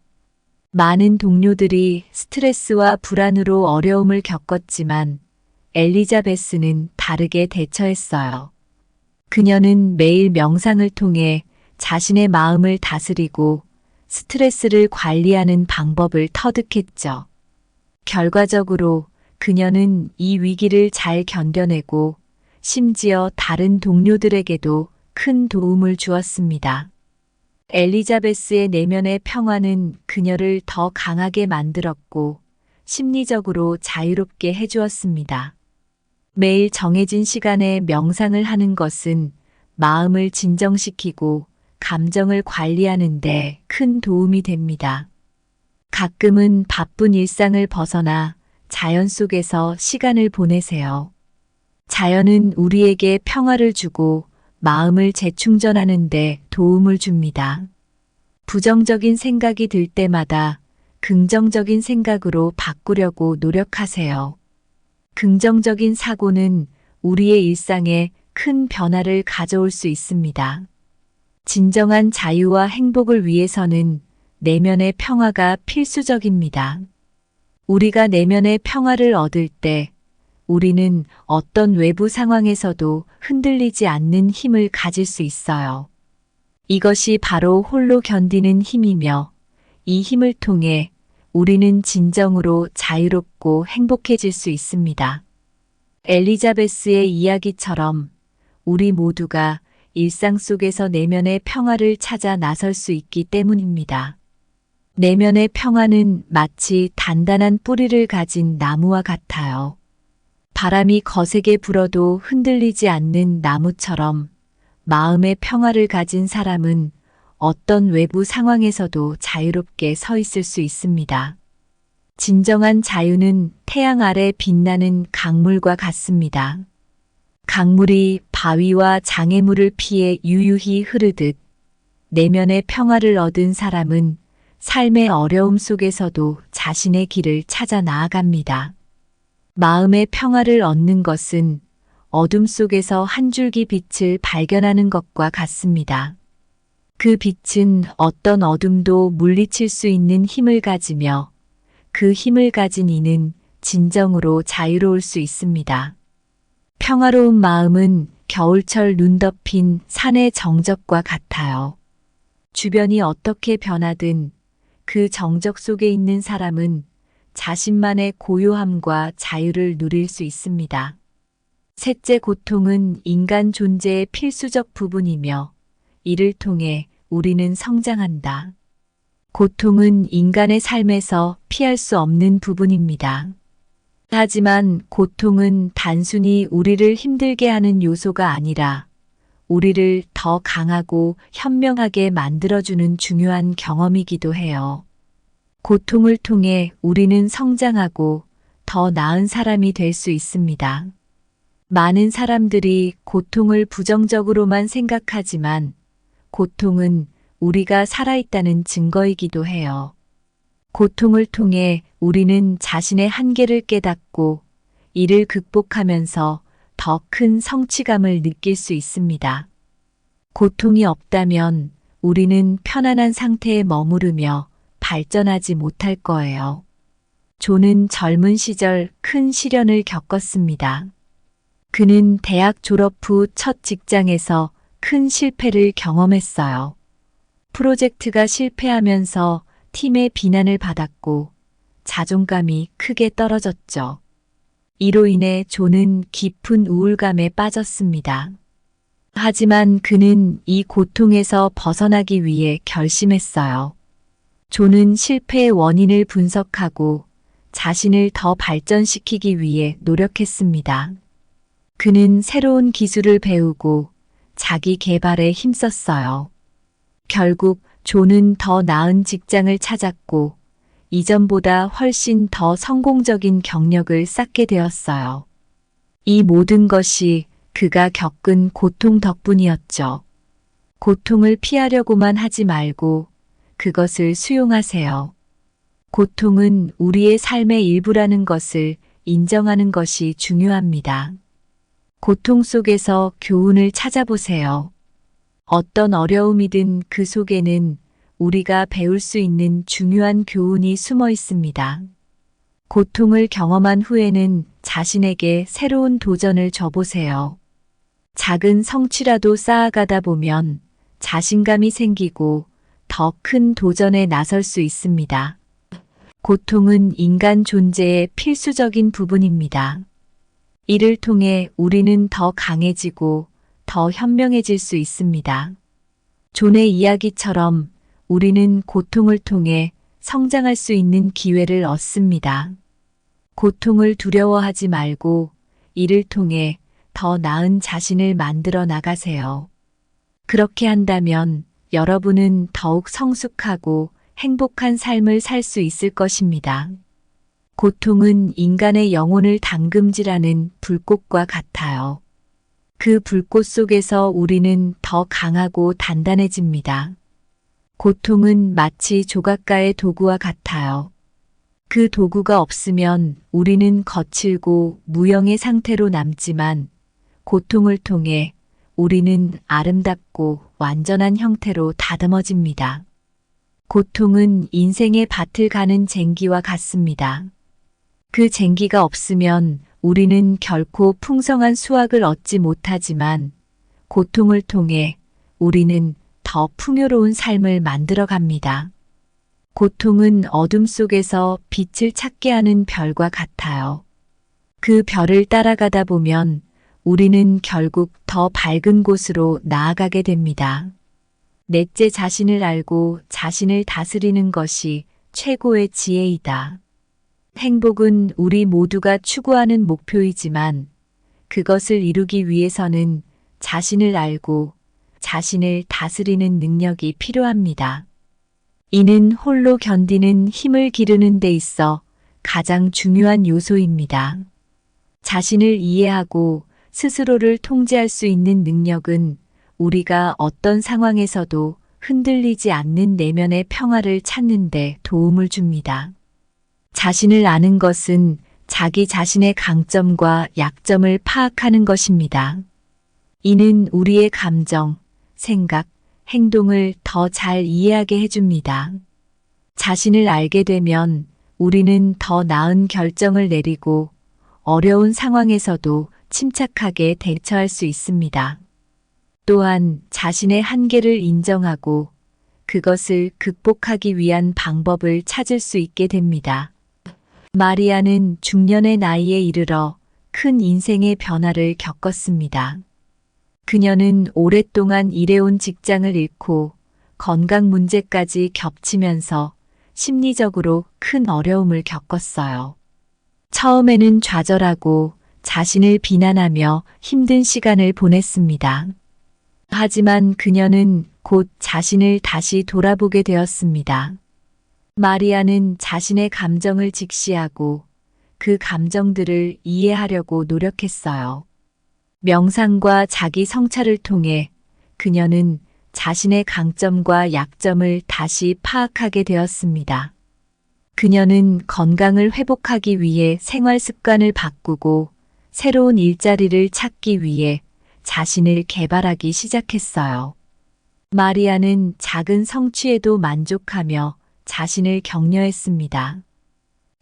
많은 동료들이 스트레스와 불안으로 어려움을 겪었지만 엘리자베스는 다르게 대처했어요. 그녀는 매일 명상을 통해 자신의 마음을 다스리고 스트레스를 관리하는 방법을 터득했죠. 결과적으로 그녀는 이 위기를 잘 견뎌내고 심지어 다른 동료들에게도 큰 도움을 주었습니다. 엘리자베스의 내면의 평화는 그녀를 더 강하게 만들었고 심리적으로 자유롭게 해주었습니다. 매일 정해진 시간에 명상을 하는 것은 마음을 진정시키고 감정을 관리하는 데 큰 도움이 됩니다. 가끔은 바쁜 일상을 벗어나 자연 속에서 시간을 보내세요. 자연은 우리에게 평화를 주고 마음을 재충전하는 데 도움을 줍니다. 부정적인 생각이 들 때마다 긍정적인 생각으로 바꾸려고 노력하세요. 긍정적인 사고는 우리의 일상에 큰 변화를 가져올 수 있습니다. 진정한 자유와 행복을 위해서는 내면의 평화가 필수적입니다. 우리가 내면의 평화를 얻을 때 우리는 어떤 외부 상황에서도 흔들리지 않는 힘을 가질 수 있어요. 이것이 바로 홀로 견디는 힘이며 이 힘을 통해 우리는 진정으로 자유롭고 행복해질 수 있습니다. 엘리자베스의 이야기처럼 우리 모두가 일상 속에서 내면의 평화를 찾아 나설 수 있기 때문입니다. 내면의 평화는 마치 단단한 뿌리를 가진 나무와 같아요. 바람이 거세게 불어도 흔들리지 않는 나무처럼 마음의 평화를 가진 사람은 어떤 외부 상황에서도 자유롭게 서 있을 수 있습니다. 진정한 자유는 태양 아래 빛나는 강물과 같습니다. 강물이 바위와 장애물을 피해 유유히 흐르듯 내면의 평화를 얻은 사람은 삶의 어려움 속에서도 자신의 길을 찾아 나아갑니다. 마음의 평화를 얻는 것은 어둠 속에서 한 줄기 빛을 발견하는 것과 같습니다. 그 빛은 어떤 어둠도 물리칠 수 있는 힘을 가지며 그 힘을 가진 이는 진정으로 자유로울 수 있습니다. 평화로운 마음은 겨울철 눈 덮인 산의 정적과 같아요. 주변이 어떻게 변하든 그 정적 속에 있는 사람은 자신만의 고요함과 자유를 누릴 수 있습니다. 셋째, 고통은 인간 존재의 필수적 부분이며 이를 통해 우리는 성장한다. 고통은 인간의 삶에서 피할 수 없는 부분입니다. 하지만 고통은 단순히 우리를 힘들게 하는 요소가 아니라 우리를 더 강하고 현명하게 만들어주는 중요한 경험이기도 해요. 고통을 통해 우리는 성장하고 더 나은 사람이 될 수 있습니다. 많은 사람들이 고통을 부정적으로만 생각하지만 고통은 우리가 살아있다는 증거이기도 해요. 고통을 통해 우리는 자신의 한계를 깨닫고 이를 극복하면서 더 큰 성취감을 느낄 수 있습니다. 고통이 없다면 우리는 편안한 상태에 머무르며 발전하지 못할 거예요. 존은 젊은 시절 큰 시련을 겪었습니다. 그는 대학 졸업 후 첫 직장에서 큰 실패를 경험했어요. 프로젝트가 실패하면서 팀의 비난을 받았고 자존감이 크게 떨어졌죠. 이로 인해 존은 깊은 우울감에 빠졌습니다. 하지만 그는 이 고통에서 벗어나기 위해 결심했어요. 존은 실패의 원인을 분석하고 자신을 더 발전시키기 위해 노력했습니다. 그는 새로운 기술을 배우고 자기 개발에 힘썼어요. 결국 존은 더 나은 직장을 찾았고 이전보다 훨씬 더 성공적인 경력을 쌓게 되었어요. 이 모든 것이 그가 겪은 고통 덕분이었죠. 고통을 피하려고만 하지 말고 그것을 수용하세요. 고통은 우리의 삶의 일부라는 것을 인정하는 것이 중요합니다. 고통 속에서 교훈을 찾아보세요. 어떤 어려움이든 그 속에는 우리가 배울 수 있는 중요한 교훈이 숨어 있습니다. 고통을 경험한 후에는 자신에게 새로운 도전을 줘보세요. 작은 성취라도 쌓아가다 보면 자신감이 생기고 더 큰 도전에 나설 수 있습니다. 고통은 인간 존재의 필수적인 부분입니다. 이를 통해 우리는 더 강해지고 더 현명해질 수 있습니다. 존의 이야기처럼 우리는 고통을 통해 성장할 수 있는 기회를 얻습니다. 고통을 두려워하지 말고 이를 통해 더 나은 자신을 만들어 나가세요. 그렇게 한다면 여러분은 더욱 성숙하고 행복한 삶을 살 수 있을 것입니다. 고통은 인간의 영혼을 담금질하는 불꽃과 같아요. 그 불꽃 속에서 우리는 더 강하고 단단해집니다. 고통은 마치 조각가의 도구와 같아요. 그 도구가 없으면 우리는 거칠고 무형의 상태로 남지만 고통을 통해 우리는 아름답고 완전한 형태로 다듬어집니다. 고통은 인생의 밭을 가는 쟁기와 같습니다. 그 쟁기가 없으면 우리는 결코 풍성한 수확을 얻지 못하지만 고통을 통해 우리는 더 풍요로운 삶을 만들어 갑니다. 고통은 어둠 속에서 빛을 찾게 하는 별과 같아요. 그 별을 따라가다 보면 우리는 결국 더 밝은 곳으로 나아가게 됩니다. 넷째, 자신을 알고 자신을 다스리는 것이 최고의 지혜이다. 행복은 우리 모두가 추구하는 목표이지만 그것을 이루기 위해서는 자신을 알고 자신을 다스리는 능력이 필요합니다. 이는 홀로 견디는 힘을 기르는 데 있어 가장 중요한 요소입니다. 자신을 이해하고 스스로를 통제할 수 있는 능력은 우리가 어떤 상황에서도 흔들리지 않는 내면의 평화를 찾는 데 도움을 줍니다. 자신을 아는 것은 자기 자신의 강점과 약점을 파악하는 것입니다. 이는 우리의 감정, 생각, 행동을 더 잘 이해하게 해줍니다. 자신을 알게 되면 우리는 더 나은 결정을 내리고 어려운 상황에서도 침착하게 대처할 수 있습니다. 또한 자신의 한계를 인정하고 그것을 극복하기 위한 방법을 찾을 수 있게 됩니다. 마리아는 중년의 나이에 이르러 큰 인생의 변화를 겪었습니다. 그녀는 오랫동안 일해온 직장을 잃고 건강 문제까지 겹치면서 심리적으로 큰 어려움을 겪었어요. 처음에는 좌절하고 자신을 비난하며 힘든 시간을 보냈습니다. 하지만 그녀는 곧 자신을 다시 돌아보게 되었습니다. 마리아는 자신의 감정을 직시하고 그 감정들을 이해하려고 노력했어요. 명상과 자기 성찰을 통해 그녀는 자신의 강점과 약점을 다시 파악하게 되었습니다. 그녀는 건강을 회복하기 위해 생활 습관을 바꾸고 새로운 일자리를 찾기 위해 자신을 개발하기 시작했어요. 마리아는 작은 성취에도 만족하며 자신을 격려했습니다.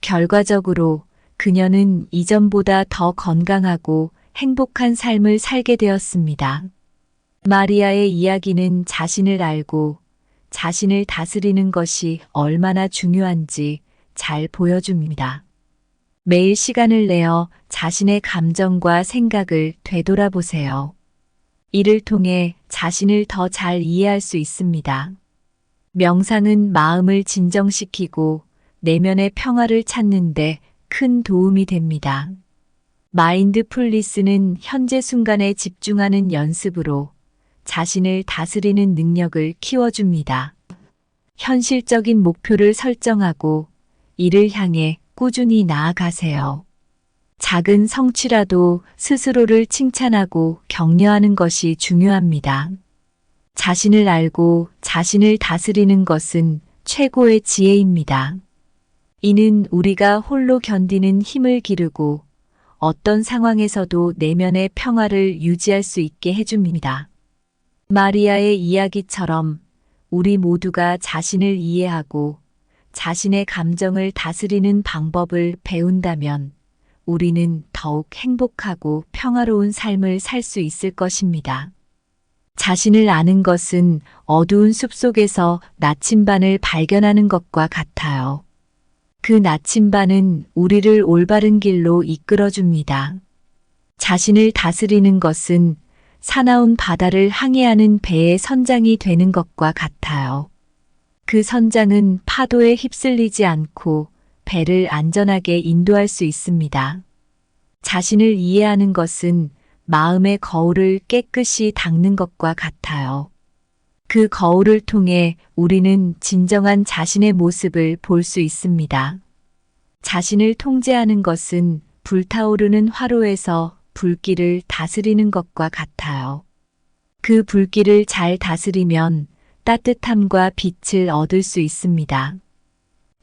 결과적으로 그녀는 이전보다 더 건강하고 행복한 삶을 살게 되었습니다. 마리아의 이야기는 자신을 알고 자신을 다스리는 것이 얼마나 중요한지 잘 보여줍니다. 매일 시간을 내어 자신의 감정과 생각을 되돌아보세요. 이를 통해 자신을 더 잘 이해할 수 있습니다. 명상은 마음을 진정시키고 내면의 평화를 찾는 데 큰 도움이 됩니다. 마인드풀니스는 현재 순간에 집중하는 연습으로 자신을 다스리는 능력을 키워줍니다. 현실적인 목표를 설정하고 이를 향해 꾸준히 나아가세요. 작은 성취라도 스스로를 칭찬하고 격려하는 것이 중요합니다. 자신을 알고 자신을 다스리는 것은 최고의 지혜입니다. 이는 우리가 홀로 견디는 힘을 기르고 어떤 상황에서도 내면의 평화를 유지할 수 있게 해줍니다. 마리아의 이야기처럼 우리 모두가 자신을 이해하고 자신의 감정을 다스리는 방법을 배운다면 우리는 더욱 행복하고 평화로운 삶을 살 수 있을 것입니다. 자신을 아는 것은 어두운 숲속에서 나침반을 발견하는 것과 같아요. 그 나침반은 우리를 올바른 길로 이끌어줍니다. 자신을 다스리는 것은 사나운 바다를 항해하는 배의 선장이 되는 것과 같아요. 그 선장은 파도에 휩쓸리지 않고 배를 안전하게 인도할 수 있습니다. 자신을 이해하는 것은 마음의 거울을 깨끗이 닦는 것과 같아요. 그 거울을 통해 우리는 진정한 자신의 모습을 볼 수 있습니다. 자신을 통제하는 것은 불타오르는 화로에서 불길을 다스리는 것과 같아요. 그 불길을 잘 다스리면 따뜻함과 빛을 얻을 수 있습니다.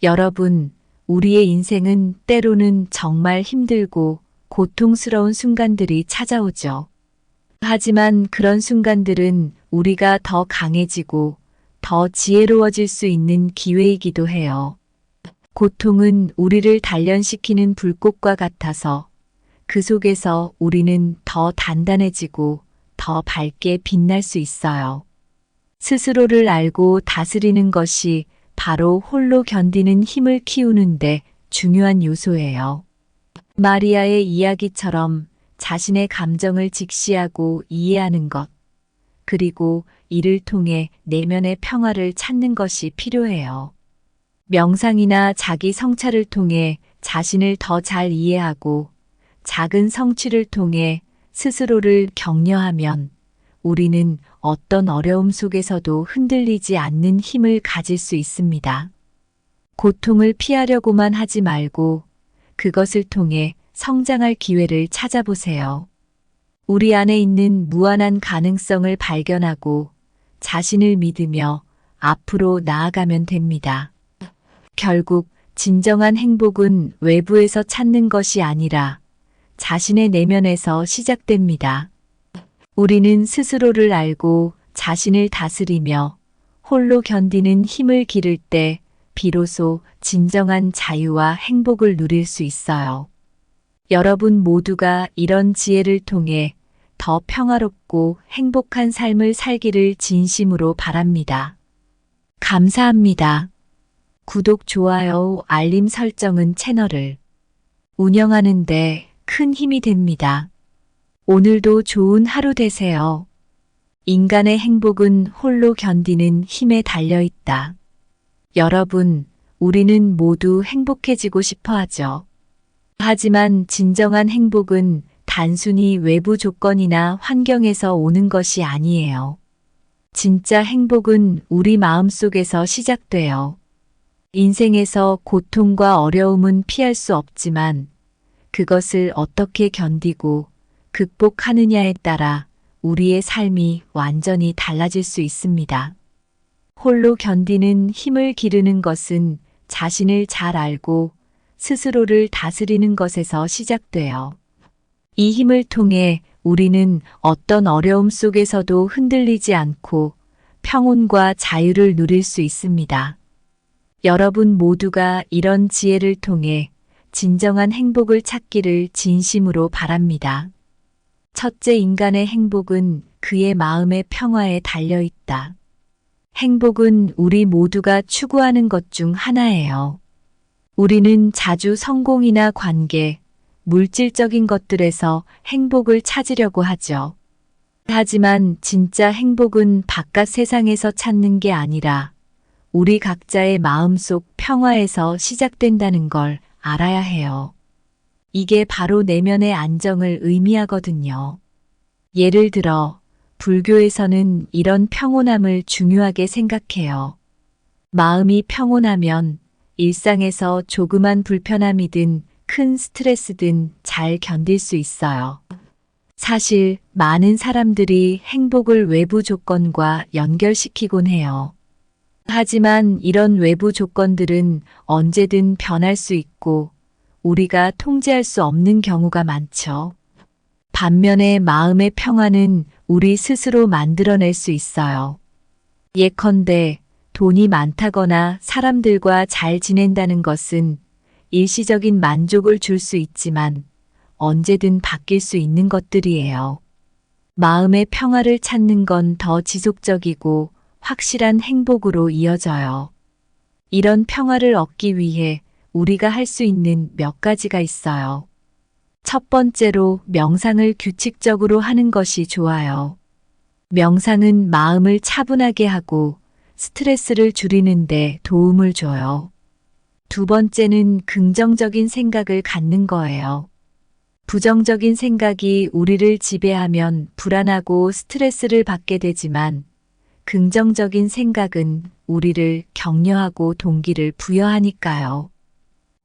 여러분, 우리의 인생은 때로는 정말 힘들고 고통스러운 순간들이 찾아오죠. 하지만 그런 순간들은 우리가 더 강해지고 더 지혜로워질 수 있는 기회이기도 해요. 고통은 우리를 단련시키는 불꽃과 같아서 그 속에서 우리는 더 단단해지고 더 밝게 빛날 수 있어요. 스스로를 알고 다스리는 것이 바로 홀로 견디는 힘을 키우는데 중요한 요소예요. 마리아의 이야기처럼 자신의 감정을 직시하고 이해하는 것, 그리고 이를 통해 내면의 평화를 찾는 것이 필요해요. 명상이나 자기 성찰을 통해 자신을 더 잘 이해하고 작은 성취를 통해 스스로를 격려하면 우리는 어떤 어려움 속에서도 흔들리지 않는 힘을 가질 수 있습니다. 고통을 피하려고만 하지 말고 그것을 통해 성장할 기회를 찾아보세요. 우리 안에 있는 무한한 가능성을 발견하고 자신을 믿으며 앞으로 나아가면 됩니다. 결국 진정한 행복은 외부에서 찾는 것이 아니라 자신의 내면에서 시작됩니다. 우리는 스스로를 알고 자신을 다스리며 홀로 견디는 힘을 기를 때 비로소 진정한 자유와 행복을 누릴 수 있어요. 여러분 모두가 이런 지혜를 통해 더 평화롭고 행복한 삶을 살기를 진심으로 바랍니다. 감사합니다. 구독, 좋아요, 알림 설정은 채널을 운영하는 데 큰 힘이 됩니다. 오늘도 좋은 하루 되세요. 인간의 행복은 홀로 견디는 힘에 달려 있다. 여러분, 우리는 모두 행복해지고 싶어 하죠. 하지만 진정한 행복은 단순히 외부 조건이나 환경에서 오는 것이 아니에요. 진짜 행복은 우리 마음속에서 시작돼요. 인생에서 고통과 어려움은 피할 수 없지만 그것을 어떻게 견디고 극복하느냐에 따라 우리의 삶이 완전히 달라질 수 있습니다. 홀로 견디는 힘을 기르는 것은 자신을 잘 알고 스스로를 다스리는 것에서 시작돼요. 이 힘을 통해 우리는 어떤 어려움 속에서도 흔들리지 않고 평온과 자유를 누릴 수 있습니다. 여러분 모두가 이런 지혜를 통해 진정한 행복을 찾기를 진심으로 바랍니다. 첫째, 인간의 행복은 그의 마음의 평화에 달려 있다. 행복은 우리 모두가 추구하는 것 중 하나예요. 우리는 자주 성공이나 관계, 물질적인 것들에서 행복을 찾으려고 하죠. 하지만 진짜 행복은 바깥 세상에서 찾는 게 아니라 우리 각자의 마음속 평화에서 시작된다는 걸 알아야 해요. 이게 바로 내면의 안정을 의미하거든요. 예를 들어, 불교에서는 이런 평온함을 중요하게 생각해요. 마음이 평온하면 일상에서 조그만 불편함이든 큰 스트레스든 잘 견딜 수 있어요. 사실 많은 사람들이 행복을 외부 조건과 연결시키곤 해요. 하지만 이런 외부 조건들은 언제든 변할 수 있고 우리가 통제할 수 없는 경우가 많죠. 반면에 마음의 평화는 우리 스스로 만들어낼 수 있어요. 예컨대 돈이 많다거나 사람들과 잘 지낸다는 것은 일시적인 만족을 줄 수 있지만 언제든 바뀔 수 있는 것들이에요. 마음의 평화를 찾는 건 더 지속적이고 확실한 행복으로 이어져요. 이런 평화를 얻기 위해 우리가 할 수 있는 몇 가지가 있어요. 첫 번째로 명상을 규칙적으로 하는 것이 좋아요. 명상은 마음을 차분하게 하고 스트레스를 줄이는 데 도움을 줘요. 두 번째는 긍정적인 생각을 갖는 거예요. 부정적인 생각이 우리를 지배하면 불안하고 스트레스를 받게 되지만 긍정적인 생각은 우리를 격려하고 동기를 부여하니까요.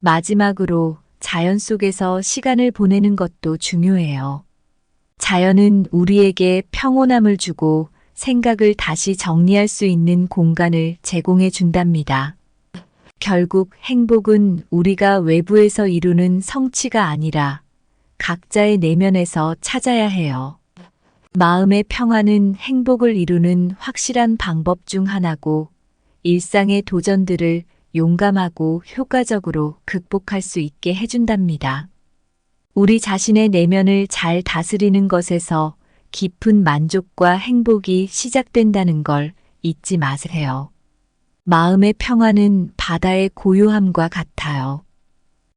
마지막으로 자연 속에서 시간을 보내는 것도 중요해요. 자연은 우리에게 평온함을 주고 생각을 다시 정리할 수 있는 공간을 제공해 준답니다. 결국 행복은 우리가 외부에서 이루는 성취가 아니라 각자의 내면에서 찾아야 해요. 마음의 평화는 행복을 이루는 확실한 방법 중 하나고 일상의 도전들을 용감하고 효과적으로 극복할 수 있게 해준답니다. 우리 자신의 내면을 잘 다스리는 것에서 깊은 만족과 행복이 시작된다는 걸 잊지 마세요. 마음의 평화는 바다의 고요함과 같아요.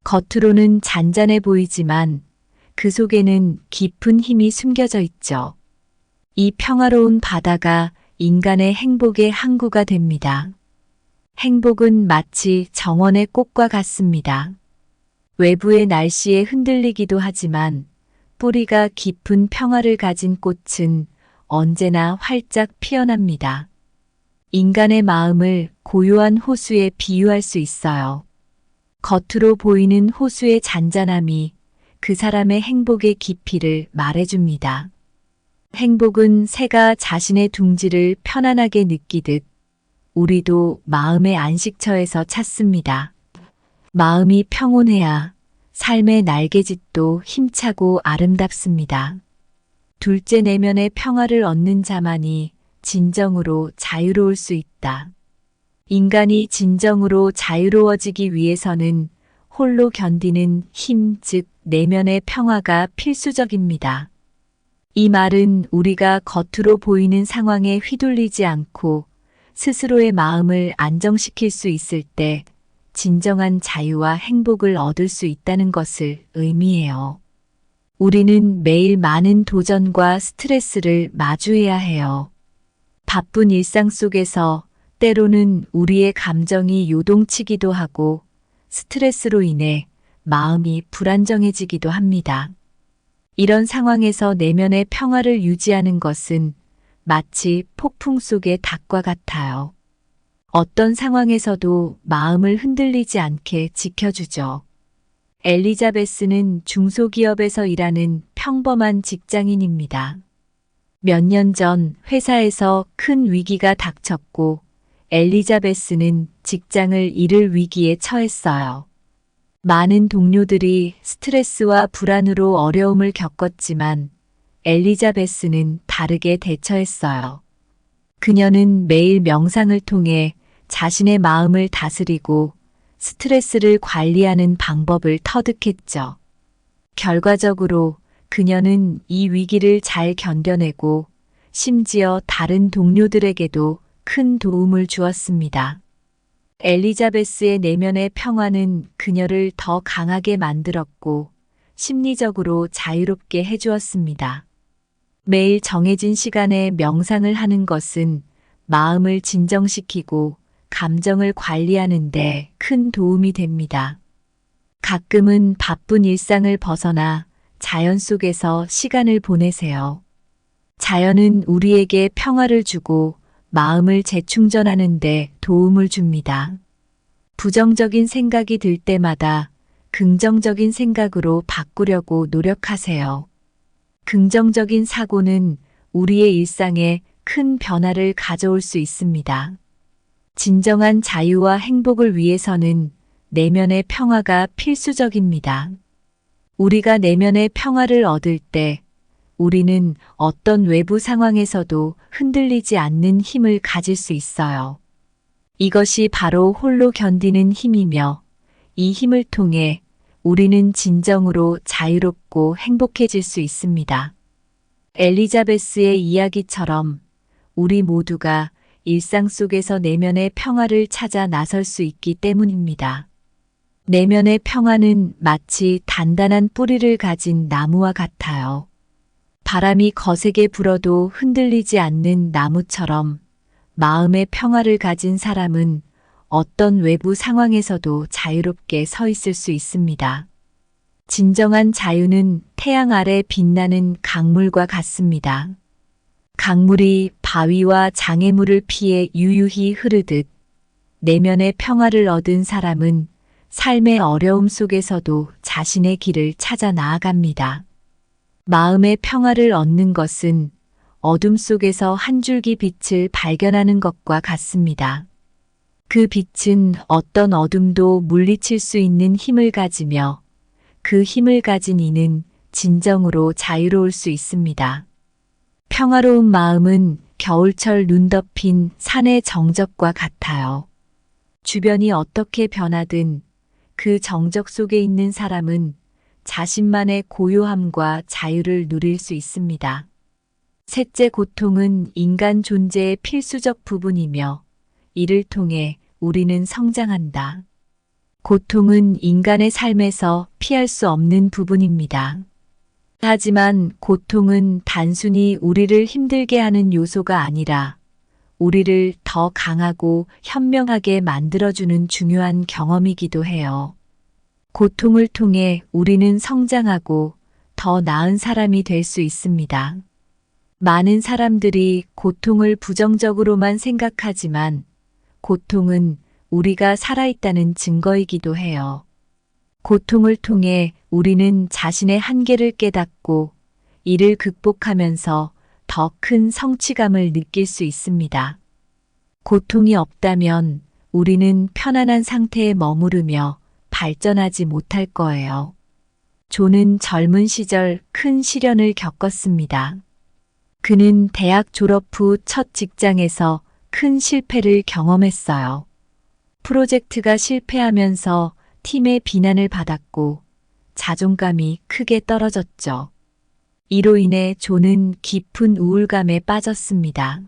겉으로는 잔잔해 보이지만 그 속에는 깊은 힘이 숨겨져 있죠. 이 평화로운 바다가 인간의 행복의 항구가 됩니다. 행복은 마치 정원의 꽃과 같습니다. 외부의 날씨에 흔들리기도 하지만 뿌리가 깊은 평화를 가진 꽃은 언제나 활짝 피어납니다. 인간의 마음을 고요한 호수에 비유할 수 있어요. 겉으로 보이는 호수의 잔잔함이 그 사람의 행복의 깊이를 말해줍니다. 행복은 새가 자신의 둥지를 편안하게 느끼듯 우리도 마음의 안식처에서 찾습니다. 마음이 평온해야 삶의 날개짓도 힘차고 아름답습니다. 둘째 내면의 평화를 얻는 자만이 진정으로 자유로울 수 있다. 인간이 진정으로 자유로워지기 위해서는 홀로 견디는 힘, 즉 내면의 평화가 필수적입니다. 이 말은 우리가 겉으로 보이는 상황에 휘둘리지 않고 스스로의 마음을 안정시킬 수 있을 때 진정한 자유와 행복을 얻을 수 있다는 것을 의미해요. 우리는 매일 많은 도전과 스트레스를 마주해야 해요. 바쁜 일상 속에서 때로는 우리의 감정이 요동치기도 하고 스트레스로 인해 마음이 불안정해지기도 합니다. 이런 상황에서 내면의 평화를 유지하는 것은 마치 폭풍 속의 닭과 같아요. 어떤 상황에서도 마음을 흔들리지 않게 지켜주죠. 엘리자베스는 중소기업에서 일하는 평범한 직장인입니다. 몇 년 전 회사에서 큰 위기가 닥쳤고 엘리자베스는 직장을 잃을 위기에 처했어요. 많은 동료들이 스트레스와 불안으로 어려움을 겪었지만 엘리자베스는 다르게 대처했어요. 그녀는 매일 명상을 통해 자신의 마음을 다스리고 스트레스를 관리하는 방법을 터득했죠. 결과적으로 그녀는 이 위기를 잘 견뎌내고 심지어 다른 동료들에게도 큰 도움을 주었습니다. 엘리자베스의 내면의 평화는 그녀를 더 강하게 만들었고 심리적으로 자유롭게 해주었습니다. 매일 정해진 시간에 명상을 하는 것은 마음을 진정시키고 감정을 관리하는 데 큰 도움이 됩니다. 가끔은 바쁜 일상을 벗어나 자연 속에서 시간을 보내세요. 자연은 우리에게 평화를 주고 마음을 재충전하는 데 도움을 줍니다. 부정적인 생각이 들 때마다 긍정적인 생각으로 바꾸려고 노력하세요. 긍정적인 사고는 우리의 일상에 큰 변화를 가져올 수 있습니다. 진정한 자유와 행복을 위해서는 내면의 평화가 필수적입니다. 우리가 내면의 평화를 얻을 때 우리는 어떤 외부 상황에서도 흔들리지 않는 힘을 가질 수 있어요. 이것이 바로 홀로 견디는 힘이며 이 힘을 통해 우리는 진정으로 자유롭고 행복해질 수 있습니다. 엘리자베스의 이야기처럼 우리 모두가 일상 속에서 내면의 평화를 찾아 나설 수 있기 때문입니다. 내면의 평화는 마치 단단한 뿌리를 가진 나무와 같아요. 바람이 거세게 불어도 흔들리지 않는 나무처럼 마음의 평화를 가진 사람은 어떤 외부 상황에서도 자유롭게 서 있을 수 있습니다. 진정한 자유는 태양 아래 빛나는 강물과 같습니다. 강물이 바위와 장애물을 피해 유유히 흐르듯 내면의 평화를 얻은 사람은 삶의 어려움 속에서도 자신의 길을 찾아 나아갑니다. 마음의 평화를 얻는 것은 어둠 속에서 한 줄기 빛을 발견하는 것과 같습니다. 그 빛은 어떤 어둠도 물리칠 수 있는 힘을 가지며 그 힘을 가진 이는 진정으로 자유로울 수 있습니다. 평화로운 마음은 겨울철 눈 덮인 산의 정적과 같아요. 주변이 어떻게 변하든 그 정적 속에 있는 사람은 자신만의 고요함과 자유를 누릴 수 있습니다. 셋째, 고통은 인간 존재의 필수적 부분이며 이를 통해 우리는 성장한다. 고통은 인간의 삶에서 피할 수 없는 부분입니다. 하지만 고통은 단순히 우리를 힘들게 하는 요소가 아니라 우리를 더 강하고 현명하게 만들어주는 중요한 경험이기도 해요. 고통을 통해 우리는 성장하고 더 나은 사람이 될 수 있습니다. 많은 사람들이 고통을 부정적으로만 생각하지만 고통은 우리가 살아있다는 증거이기도 해요. 고통을 통해 우리는 자신의 한계를 깨닫고 이를 극복하면서 더 큰 성취감을 느낄 수 있습니다. 고통이 없다면 우리는 편안한 상태에 머무르며 발전하지 못할 거예요. 존은 젊은 시절 큰 시련을 겪었습니다. 그는 대학 졸업 후 첫 직장에서 큰 실패를 경험했어요. 프로젝트가 실패하면서 팀의 비난을 받았고 자존감이 크게 떨어졌죠. 이로 인해 존은 깊은 우울감에 빠졌습니다.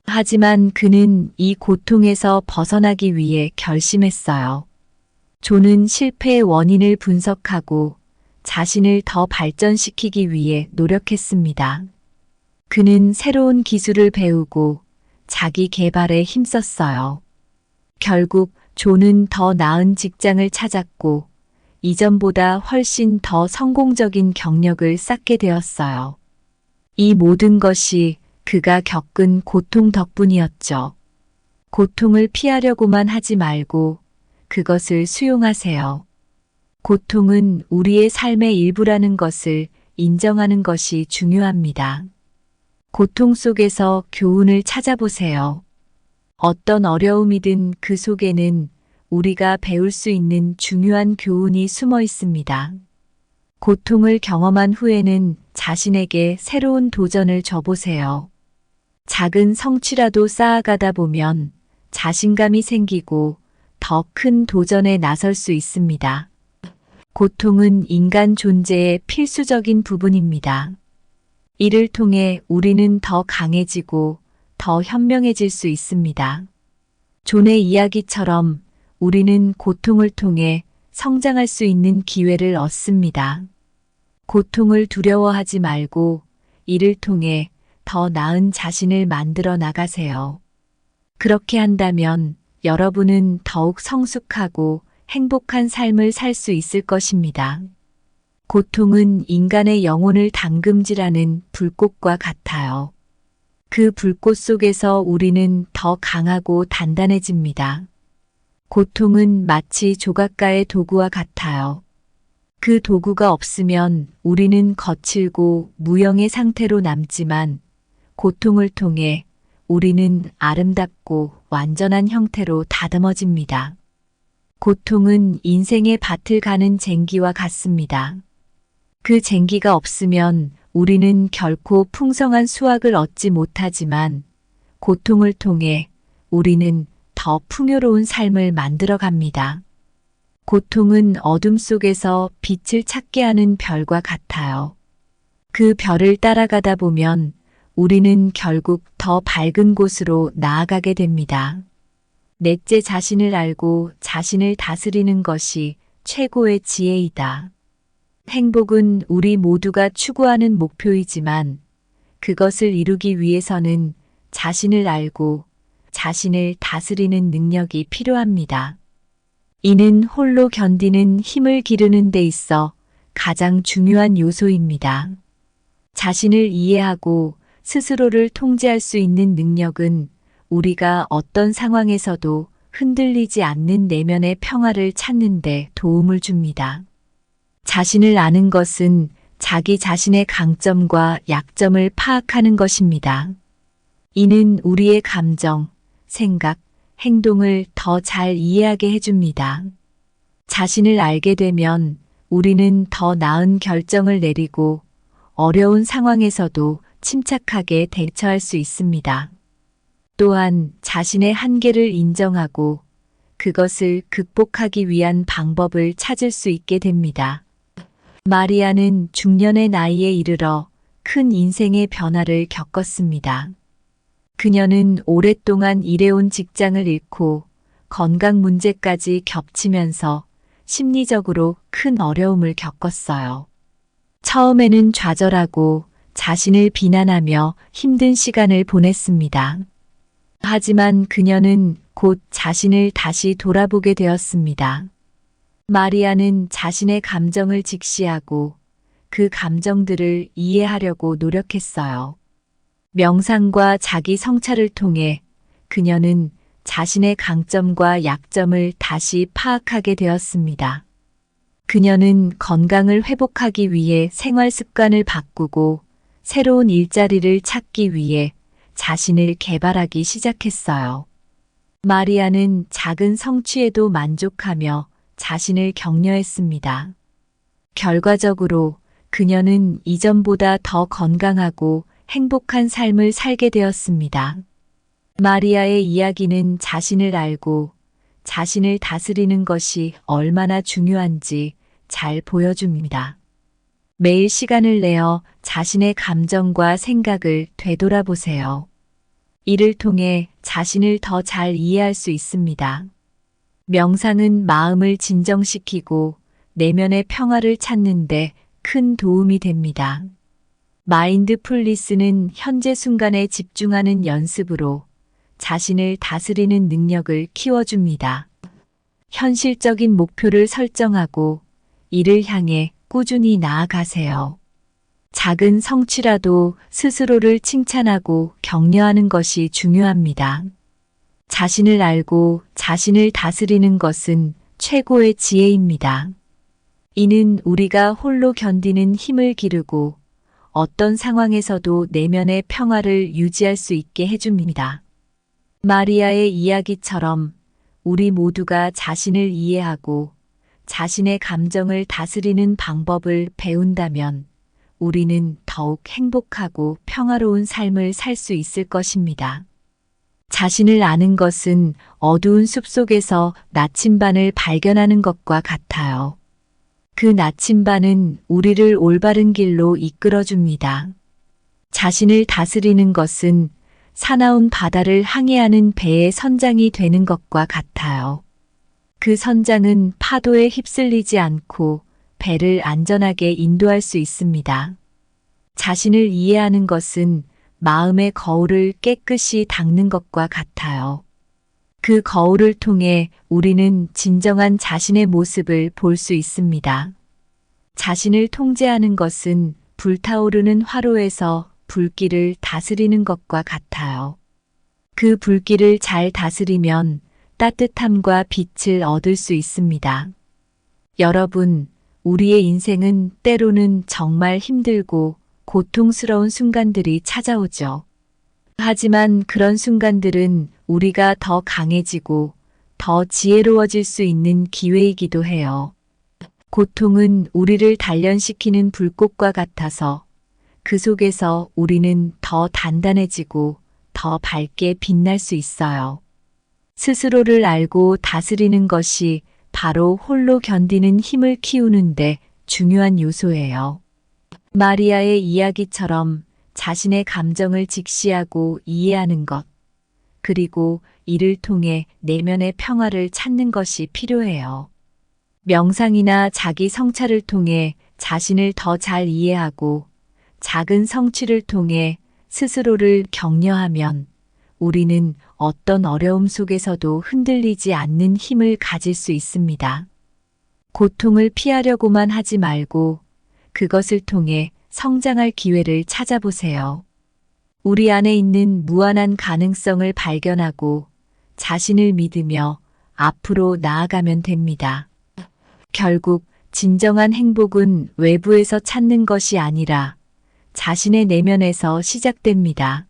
하지만 그는 이 고통에서 벗어나기 위해 결심했어요. 존은 실패의 원인을 분석하고 자신을 더 발전시키기 위해 노력했습니다. 그는 새로운 기술을 배우고 자기 개발에 힘썼어요. 결국 존은 더 나은 직장을 찾았고 이전보다 훨씬 더 성공적인 경력을 쌓게 되었어요. 이 모든 것이 그가 겪은 고통 덕분이었죠. 고통을 피하려고만 하지 말고 그것을 수용하세요. 고통은 우리의 삶의 일부라는 것을 인정하는 것이 중요합니다. 고통 속에서 교훈을 찾아보세요. 어떤 어려움이든 그 속에는 우리가 배울 수 있는 중요한 교훈이 숨어 있습니다. 고통을 경험한 후에는 자신에게 새로운 도전을 줘보세요. 작은 성취라도 쌓아가다 보면 자신감이 생기고 더 큰 도전에 나설 수 있습니다. 고통은 인간 존재의 필수적인 부분입니다. 이를 통해 우리는 더 강해지고 더 현명해질 수 있습니다. 존의 이야기처럼 우리는 고통을 통해 성장할 수 있는 기회를 얻습니다. 고통을 두려워하지 말고 이를 통해 더 나은 자신을 만들어 나가세요. 그렇게 한다면 여러분은 더욱 성숙하고 행복한 삶을 살 수 있을 것입니다. 고통은 인간의 영혼을 담금질하는 불꽃과 같아요. 그 불꽃 속에서 우리는 더 강하고 단단해집니다. 고통은 마치 조각가의 도구와 같아요. 그 도구가 없으면 우리는 거칠고 무형의 상태로 남지만 고통을 통해 우리는 아름답고 완전한 형태로 다듬어집니다. 고통은 인생의 밭을 가는 쟁기와 같습니다. 그 쟁기가 없으면 우리는 결코 풍성한 수확을 얻지 못하지만 고통을 통해 우리는 더 풍요로운 삶을 만들어 갑니다. 고통은 어둠 속에서 빛을 찾게 하는 별과 같아요. 그 별을 따라가다 보면 우리는 결국 더 밝은 곳으로 나아가게 됩니다. 넷째, 자신을 알고 자신을 다스리는 것이 최고의 지혜이다. 행복은 우리 모두가 추구하는 목표이지만 그것을 이루기 위해서는 자신을 알고 자신을 다스리는 능력이 필요합니다. 이는 홀로 견디는 힘을 기르는 데 있어 가장 중요한 요소입니다. 자신을 이해하고 스스로를 통제할 수 있는 능력은 우리가 어떤 상황에서도 흔들리지 않는 내면의 평화를 찾는 데 도움을 줍니다. 자신을 아는 것은 자기 자신의 강점과 약점을 파악하는 것입니다. 이는 우리의 감정, 생각, 행동을 더 잘 이해하게 해줍니다. 자신을 알게 되면 우리는 더 나은 결정을 내리고 어려운 상황에서도 침착하게 대처할 수 있습니다. 또한 자신의 한계를 인정하고 그것을 극복하기 위한 방법을 찾을 수 있게 됩니다. 마리아는 중년의 나이에 이르러 큰 인생의 변화를 겪었습니다. 그녀는 오랫동안 일해온 직장을 잃고 건강 문제까지 겹치면서 심리적으로 큰 어려움을 겪었어요. 처음에는 좌절하고 자신을 비난하며 힘든 시간을 보냈습니다. 하지만 그녀는 곧 자신을 다시 돌아보게 되었습니다. 마리아는 자신의 감정을 직시하고 그 감정들을 이해하려고 노력했어요. 명상과 자기 성찰을 통해 그녀는 자신의 강점과 약점을 다시 파악하게 되었습니다. 그녀는 건강을 회복하기 위해 생활 습관을 바꾸고 새로운 일자리를 찾기 위해 자신을 개발하기 시작했어요. 마리아는 작은 성취에도 만족하며 자신을 격려했습니다. 결과적으로 그녀는 이전보다 더 건강하고 행복한 삶을 살게 되었습니다. 마리아의 이야기는 자신을 알고 자신을 다스리는 것이 얼마나 중요한지 잘 보여줍니다. 매일 시간을 내어 자신의 감정과 생각을 되돌아보세요. 이를 통해 자신을 더 잘 이해할 수 있습니다. 명상은 마음을 진정시키고 내면의 평화를 찾는 데 큰 도움이 됩니다. 마인드풀니스는 현재 순간에 집중하는 연습으로 자신을 다스리는 능력을 키워줍니다. 현실적인 목표를 설정하고 이를 향해 꾸준히 나아가세요. 작은 성취라도 스스로를 칭찬하고 격려하는 것이 중요합니다. 자신을 알고 자신을 다스리는 것은 최고의 지혜입니다. 이는 우리가 홀로 견디는 힘을 기르고 어떤 상황에서도 내면의 평화를 유지할 수 있게 해줍니다. 마리아의 이야기처럼 우리 모두가 자신을 이해하고 자신의 감정을 다스리는 방법을 배운다면 우리는 더욱 행복하고 평화로운 삶을 살 수 있을 것입니다. 자신을 아는 것은 어두운 숲속에서 나침반을 발견하는 것과 같아요. 그 나침반은 우리를 올바른 길로 이끌어줍니다. 자신을 다스리는 것은 사나운 바다를 항해하는 배의 선장이 되는 것과 같아요. 그 선장은 파도에 휩쓸리지 않고 배를 안전하게 인도할 수 있습니다. 자신을 이해하는 것은 마음의 거울을 깨끗이 닦는 것과 같아요. 그 거울을 통해 우리는 진정한 자신의 모습을 볼 수 있습니다. 자신을 통제하는 것은 불타오르는 화로에서 불길을 다스리는 것과 같아요. 그 불길을 잘 다스리면 따뜻함과 빛을 얻을 수 있습니다. 여러분, 우리의 인생은 때로는 정말 힘들고 고통스러운 순간들이 찾아오죠. 하지만 그런 순간들은 우리가 더 강해지고 더 지혜로워질 수 있는 기회이기도 해요. 고통은 우리를 단련시키는 불꽃과 같아서 그 속에서 우리는 더 단단해지고 더 밝게 빛날 수 있어요. 스스로를 알고 다스리는 것이 바로 홀로 견디는 힘을 키우는데 중요한 요소예요. 마리아의 이야기처럼 자신의 감정을 직시하고 이해하는 것, 그리고 이를 통해 내면의 평화를 찾는 것이 필요해요. 명상이나 자기 성찰을 통해 자신을 더 잘 이해하고 작은 성취를 통해 스스로를 격려하면 우리는 어떤 어려움 속에서도 흔들리지 않는 힘을 가질 수 있습니다. 고통을 피하려고만 하지 말고 그것을 통해 성장할 기회를 찾아보세요. 우리 안에 있는 무한한 가능성을 발견하고 자신을 믿으며 앞으로 나아가면 됩니다. 결국 진정한 행복은 외부에서 찾는 것이 아니라 자신의 내면에서 시작됩니다.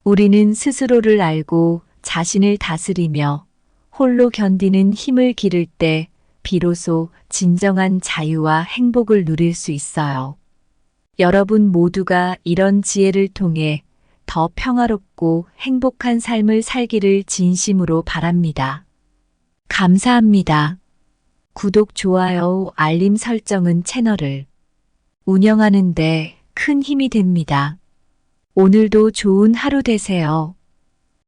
우리는 스스로를 알고 자신을 다스리며 홀로 견디는 힘을 기를 때 비로소 진정한 자유와 행복을 누릴 수 있어요. 여러분 모두가 이런 지혜를 통해 더 평화롭고 행복한 삶을 살기를 진심으로 바랍니다. 감사합니다. 구독, 좋아요, 알림 설정은 채널을 운영하는 데 큰 힘이 됩니다. 오늘도 좋은 하루 되세요.